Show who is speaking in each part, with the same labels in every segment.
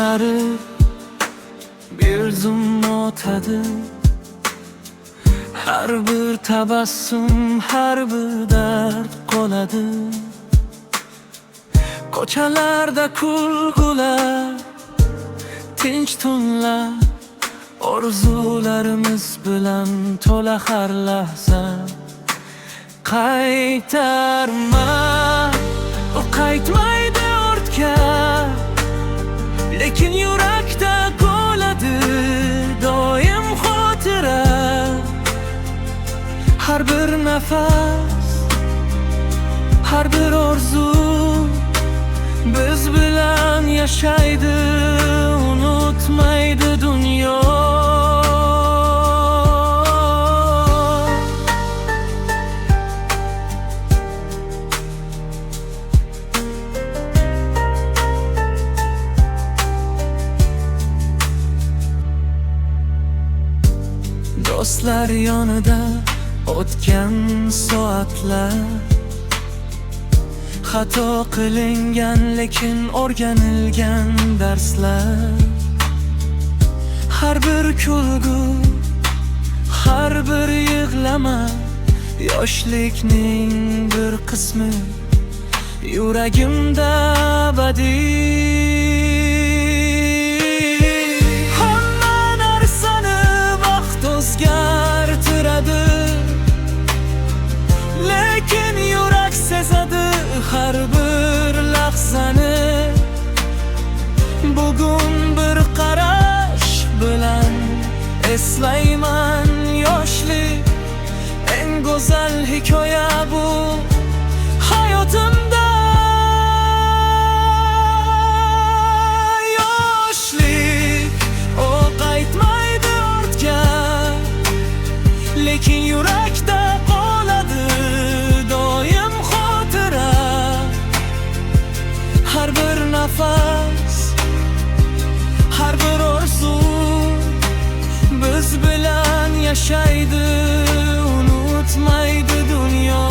Speaker 1: kunlari bir zum o'tadi. Har bir tabassum, har bir dard qoladi. Ko'chalarda kulgular, tinch tunlar, orzularimiz bilan to'la har lahza. Qaytarma, o qaytmaydi ortga, lekin yurakda qoladi doim xotira. Har bir nafas, har bir orzu biz bilan yashaydi, unutmaydi dunyo. Do'stlar yonida o'tgan soatlar, xato qilingan lekin o'rganilgan darslar. Har bir kulgu, har bir yig'lama yoshlikning bir qismi yuragimda abadiy. Hamma narsani vaqt o'zgartiradi, lekin yurak sezadi har bir lahzani. Bugun bir qarash bilan eslayman yoshlik, eng go'zal hikoya bu hayotimda. Yoshlik o qaytmaydi ortga, lekin yurakda qoladi doim xotira. Har bir nafas, har bir orzu biz bilan yashaydi, unutmaydi dunyo.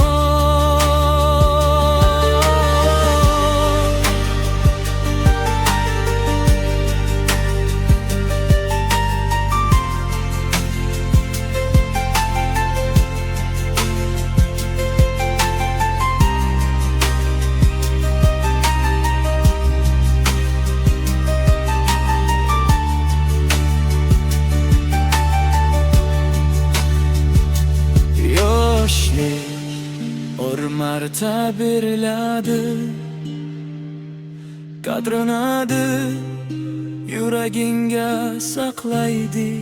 Speaker 1: Or marta beriladi, qadrinadi, yuragingga saqlaydi.